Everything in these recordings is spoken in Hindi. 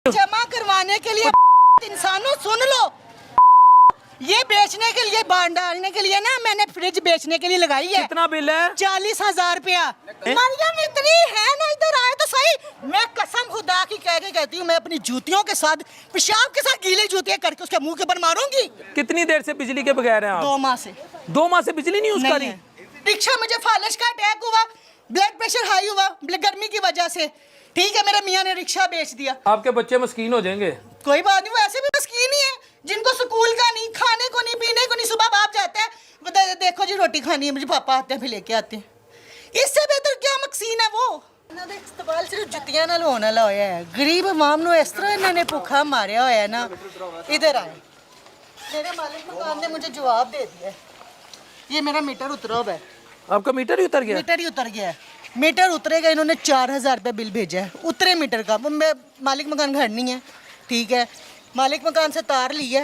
जमा करवाने के लिए इंसानों सुन लो, ये बेचने के लिए बांध डालने के लिए ना मैंने फ्रिज बेचने के लिए लगाई है। कितना बिल है? 40,000 रुपया। मरियम इतनी है ना, इधर आए तो सही। मैं कसम खुदा की कह के कहती हूँ, मैं अपनी जूतियों के साथ पेशाब के साथ गीली जूतियां करके उसके मुंह के ऊपर मारूंगी। कितनी देर से बिजली के बगैर हैं आप? 2 माह से। 2 माह से बिजली नहीं यूज करी? रिक्शा मुझे फालिश का अटैक हुआ, ब्लड प्रेशर हाई हुआ गर्मी की वजह से। ठीक है, मेरे मियाँ ने रिक्शा बेच दिया। आपके बच्चे मस्कीन हो जाएंगे। कोई बात नहीं, वो ऐसे भी मस्कीन ही है जिनको स्कूल का नहीं, खाने को नहीं, पीने को नहीं। सुबह बाप जाता है, देखो जी रोटी खानी है, मुझे पापा आते हैं फिर लेके आते हैं। इससे बेहतर क्या मकसीन है वो। इस्तेमाल सिर्फ जुतियां नाल होने वाला होया है। गरीब अवाम नु इस तरह इन्होंने भुखा मारिया होया ना। इधर आए, मेरे मालिक मकान ने मुझे जवाब दे दिया है। ये मेरा मीटर उतरा हुआ है। आपका मीटर ही उतर गया? मीटर ही उतर गया है। मीटर उतरेगा, इन्होंने 4,000 रुपये बिल भेजा है उतरे मीटर का। मैं मालिक मकान घर नहीं है, ठीक है, मालिक मकान से तार ली है।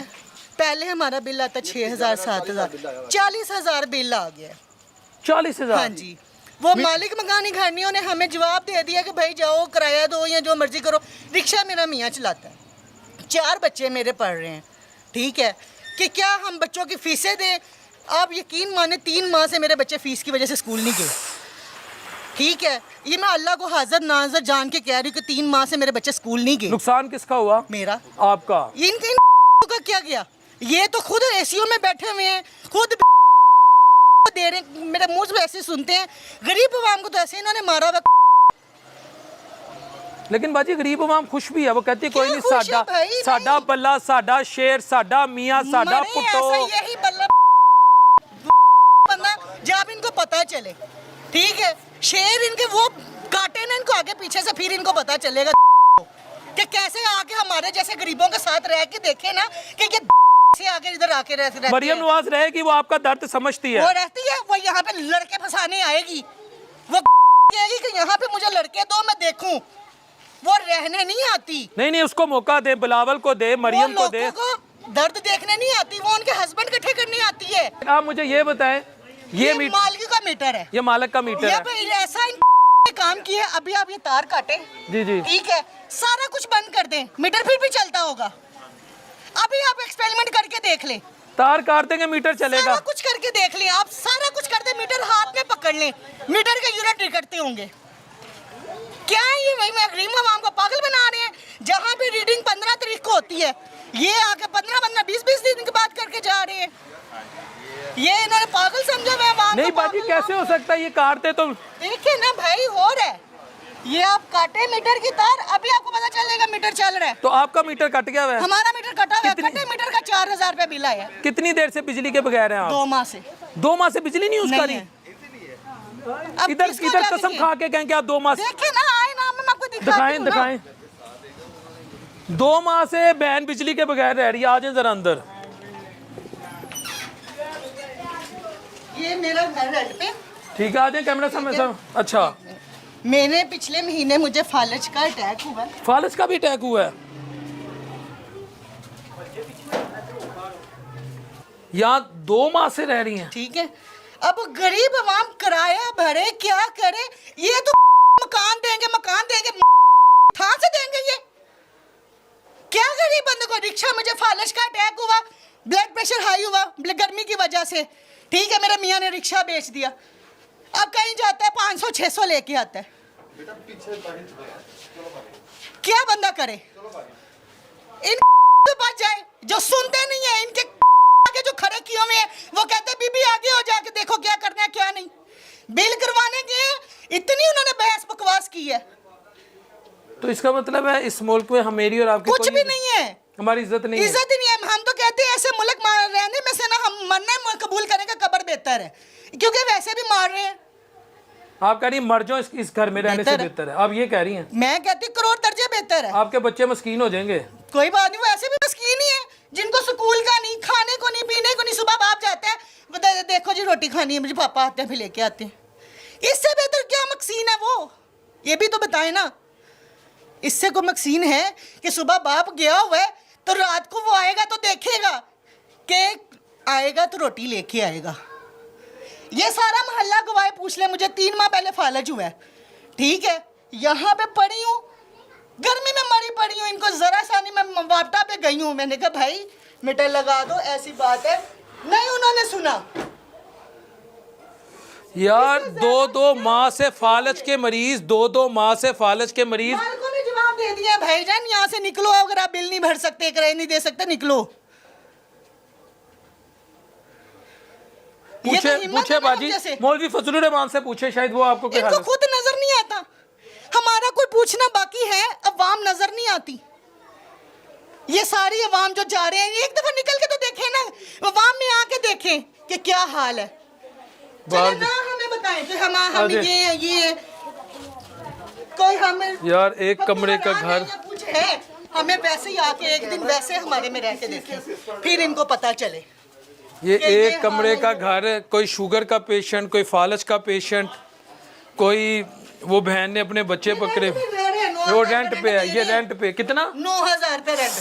पहले हमारा बिल आता 6,000 7,000, 40,000 बिल आ गया। 40,000? हाँ जी, वो मालिक मकान ही घर नहीं, उन्हें हमें जवाब दे दिया कि भाई जाओ किराया दो या जो मर्जी करो। रिक्शा मेरा मियाँ चलाता है, 4 बच्चे मेरे पढ़ रहे हैं, ठीक है, कि क्या हम बच्चों की फीसें दें? आप यकीन माने 3 माह से मेरे बच्चे फीस की वजह से स्कूल नहीं गए। ठीक है, ये मैं अल्लाह को हाजिर नाजर जान के कह रही हूँ कि 3 माह से मेरे बच्चे स्कूल नहीं गए। नुकसान किसका हुआ? मेरा। आपका? इनके का क्या गया? ये तो खुद एसीओ में बैठे हुए हैं, खुद दे रहे, मेरे मुंह से ऐसे सुनते हैं। गरीब अवाम को तो ऐसे इन्होंने मारा हुआ। लेकिन बाजी गरीब अवाम खुश भी है, वो कहती है कोई नहीं, खुश है साडा भाई, साडा बल्ला, साडा शेर, साडा मियाँ, साडा पुट्टो। यही बल्ला बंदा जब इनको पता चले, ठीक है, शेर इनके वो काटे ना इनको आगे पीछे से, फिर इनको पता चलेगा कि कैसे आके हमारे जैसे गरीबों के साथ रह के देखे ना कि ये से आगे इधर आके रहते। मरियम नवाज रहेगी, वो आपका दर्द समझती है। वो रहती है, वो यहाँ पे लड़के फंसाने आएगी। वो कहेगी कि यहाँ पे मुझे लड़के दो, मैं देखूं। वो रहने नहीं आती। नहीं, उसको मौका दे, बिलावल को दे, मरियम को दे। दर्द देखने नहीं आती, वो उनके हस्बैंड इकट्ठे करने आती है। आप मुझे ये बताएं, ये मालिक का मीटर है, ये मालिक का मीटर है। ऐसा काम किया। अभी आप ये तार काटे, जी जी, ठीक है, सारा कुछ बंद कर दें, मीटर फिर भी चलता होगा। अभी आप एक्सपेरिमेंट करके देख लें, तार काट देंगे मीटर चलेगा। सारा कुछ करके देख लें, आप सारा कुछ कर दें, मीटर हाथ में पकड़ लें, मीटर के यूनिट निकलते होंगे। क्या ये भाई मैं गरीब आवाम को पागल बना रहे हैं? जहाँ पे रीडिंग 15 तारीख को होती है, ये आके 15 20 दिन की बात करके जा रहे हैं। ये इन्होंने पागल समझा मैं आवाम नहीं बाजी, कैसे हो सकता है? ये काटते तो देखिए ना भाई, हो रहा है। ये आप काटे मीटर की तार, अभी आपको पता चलेगा मीटर चल रहा है। तो आपका मीटर कट गया है? हमारा मीटर कटा हुआ है। कटे मीटर का 4,000 रुपये बिल आया। कितनी देर से बिजली के बगैर हैं आप? 2 माह से। 2 माह से बिजली नहीं यूज करी? इधर कसम खा के कहें कि आप 2 माह से। देखिए ना, आए ना, मैं आपको दिखाएं। 2 माह से बहन बिजली के बगैर रह रही है। आ जाए जरा अंदर। ये मेरा घर रेंट पे, ठीक है, आ जाए कैमरा सामने सब। अच्छा, मैंने पिछले महीने मुझे फालज का अटैक हुआ। फालज का भी अटैक हुआ है? यहाँ 2 माह से रह रही हैं। ठीक है, अब गरीब अवाम किराया भरे, क्या करे? ये तो मकान देंगे कहाँ से देंगे? ये क्या गरीब बंदे को? रिक्शा मुझे फालज का अटैक हुआ, ब्लड प्रेशर हाई हुआ गर्मी की वजह से, ठीक है, मेरे मियाँ ने रिक्शा बेच दिया। अब कहीं जाता है 500-600 लेके आता है। क्या बंदा करे? इन तो बच जाए, जो सुनते नहीं है, इनके आगे जो खड़े किए हुए हैं, वो कहते हैं बीबी आगे हो जाके देखो क्या करना है क्या नहीं। बिल करवाने के इतनी उन्होंने बहस बकवास की है। तो इसका मतलब है इस मुल्क में मेरी और आपकी कुछ भी नहीं है, हमारी इज्जत नहीं है। इज्जत ही नहीं है। हम तो कहते हैं ऐसे मुल्क रहने में से ना हम मरने कबूल करें का कब्र बेहतर है, क्योंकि वैसे भी मार रहे हैं। आप कह रही मर जाओ इस घर में रहने से बेहतर है, आप ये कह रही हैं? मैं कहती हूँ करोड़ दर्जे बेहतर है। आपके बच्चे मस्कीन हो जाएंगे। कोई बात नहीं, वो ऐसे भी मस्कीन ही है जिनको स्कूल का नहीं, खाने को नहीं, पीने को नहीं। सुबह बाप जाता है, देखो जी रोटी खानी है, मुझे पापा आते हैं फिर लेके आते हैं। इससे बेहतर क्या मकसीन है वो? ये भी तो बताए ना। इससे कोई मकसीन है कि सुबह बाप गया हुआ है तो रात को वो आएगा तो देखेगा कि आएगा तो रोटी लेके आएगा। ये सारा मोहल्ला गवाह पूछ ले, मुझे 3 माह पहले फालज हुआ है, ठीक है, यहाँ पे पड़ी हूँ, गर्मी में मरी पड़ी हूँ, इनको जरा सा नहीं, मैं वापटा पे गई हूँ, मैंने कहा भाई मीटर लगा दो, ऐसी बात है, नहीं उन्होंने सुना। यार 2-2 माह से फालज के मरीज, 2-2 माह से फालज के मरीज। मालिकों ने जवाब दे दिया भाईजान यहाँ से निकलो, अगर आप बिल नहीं भर सकते, किराया नहीं दे सकते, निकलो। ये तो पूछे हिम्मत पूछे है ना हम बाजी, जैसे। मौलवी फजलुर रहमान से पूछे, शायद वो आपको क्या इनको हाल है। खुद नजर नहीं आता, हमारा कोई पूछना बाकी है, अवाम नजर नहीं आती। ये सारी अवाम जो जा रहे हैं, एक दफा निकल के तो देखें ना, अवाम में आके देखें कि क्या हाल है। चले ना हमें बताएं कि हम ये कोई हमें यार एक कमरे का घर, कुछ है, हमें वैसे ही आके एक दिन वैसे हमारे में रह के देखें, फिर इनको पता चले। ये एक कमरे का घर, कोई शुगर का पेशेंट, कोई फालज का पेशेंट, कोई वो बहन ने अपने बच्चे पकड़े, वो रेंट पे है। ये रेंट पे कितना? 9,000 रुपए रेंट,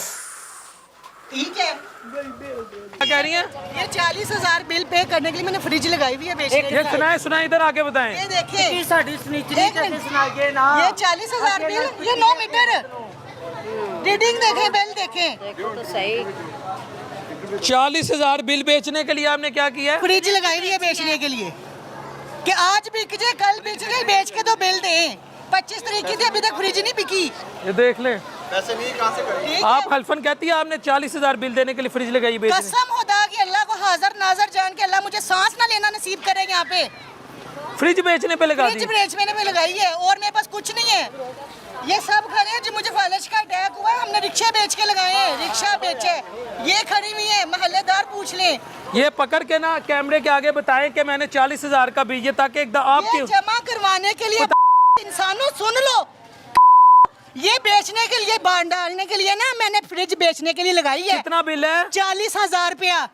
ठीक है। क्या कह रही हैं? ये 40,000 बिल पे करने के लिए मैंने फ्रिज लगाई हुई है बेचने के ये लिए। सुनाए इधर आके बताएं। ये देखिए, ये 40,000 बिल, ये 9 मीटर रीडिंग देखें, बिल देखें, तो सही 40,000 बिल बेचने के लिए आपने क्या किया है? फ्रिज लगाई हुई है बेचने के लिए कि आज बिक जाए, कल बिक जाए, बेच के तो बिल दें। 25 तारीख की थी, अभी तक फ्रिज नहीं बिकी। ये देख ले, पैसे नहीं कहाँ से करेंगे? ठीक आप है? हल्फन कहती है आपने 40,000 बिल देने के लिए फ्रिज लगाई बेचने। कसम खुदा की, अल्लाह को हाजिर नाजर जान के अल्लाह मुझे सांस ना लेना नसीब करे, यहाँ पे फ्रिज बेचने पे लगा फ्रिज दी। बेचने पे लगाई है, और मेरे पास कुछ नहीं है। ये सब खड़े हैं जो मुझे फालज का अटैक हुआ है, हमने रिक्शा बेच के लगाए हैं, रिक्शा बेचे, ये खड़ी हुई है, मोहल्लेदार पूछ लें। ये पकड़ के ना कैमरे के आगे बताएं कि मैंने 40,000 का बिल, ये ताकि एकदम ये आपके जमा करवाने के लिए इंसानों सुन लो, ये बेचने के लिए, बांध डालने के लिए ना मैंने फ्रिज बेचने के लिए लगाई है। कितना बिल है? 40,000 रुपया,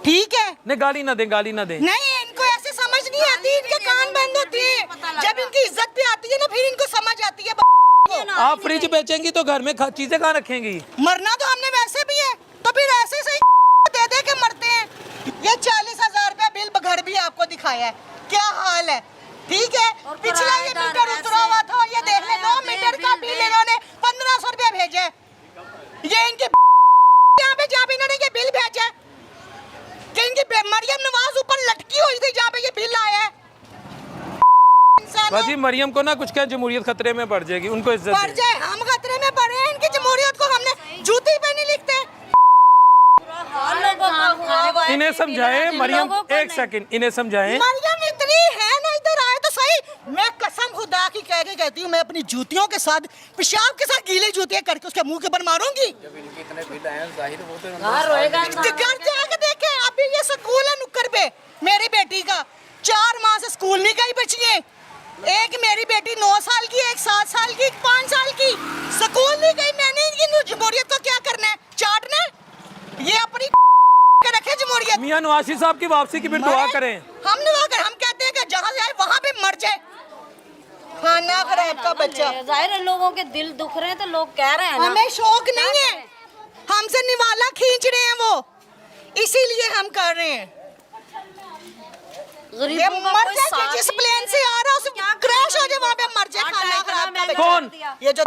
ठीक है। नहीं गाली ना दें, गाली ना दें। नहीं, इनको ऐसे समझ नहीं आती, इनके कान बंद होते हैं, जब इनकी इज्जत पे आती है ना फिर इनको समझ आती है। आप फ्रिज बेचेंगी तो घर में चीजें कहाँ रखेंगी? मरना तो हमने वैसे भी है, तो फिर ऐसे सही दे दे के मरते हैं। ये 40,000 रुपया बिल घर भी आपको दिखाया है, क्या हाल है, ठीक है। पिछला ये मीटर उतरा हुआ था, ये देख ले 9 मीटर का बिल इन्होंने 1,500 रुपया भेजे। ये इनके यहाँ पे जहाँ पे इन्होंने ये बिल भेजा कि इनकी मरियम नवाज ऊपर लटकी हुई थी, जहाँ पे ये बिल आया है। बाजी मरियम को ना कुछ कहें, जमहूरियत खतरे में पड़ जाएगी, उनको इज्जत पड़ दें। जाए, हम खतरे में पड़े हैं, इनकी जमहूरियत को हमने जूती पे नहीं लिखते। इन्हें समझाएं मरियम, एक सेकंड इन्हें समझाएं। मरियम इतनी है ना, इधर आए तो सही। मैं कसम खुदा की कह के कहती हूँ, मैं अपनी जूतियों के साथ, पेशाब के साथ गीली जूतियां करके उसके मुंह के ऊपर मारूंगी। घर जाके देखे, अभी ये स्कूल है नुक्कड़ पे, मेरी बेटी का 4 माह से स्कूल नहीं गई बच्चियां। एक मेरी बेटी 9 साल की, एक 7 साल की, एक 5 साल की, स्कूल नहीं गई। मैंने इनकी जमहूरियत को क्या करना है, चाटना है? ये अपनी के रखे जमहूरियत। मियां नवाज साहब की वापसी की फिर दुआ करें। हम दुआ करें, हम कहते हैं कि जहाँ जाए वहाँ पे मर जाए। खाना खराब का बच्चा, जाहिर है लोगों के दिल दुख रहे हैं तो लोग कह रहे हैं ना। हमें शौक नहीं है, हमसे निवाला खींच रहे हैं वो, इसीलिए हम कर रहे हैं। ये गरीबों का मर कोई जाए, साथ जिस ही प्लेन से आ रहा है उसे क्रैश हो जाए, वहाँ पे मर जाए। खाना खराब का बच्चा। कौन? ये जो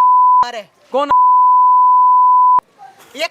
है, कौन? ये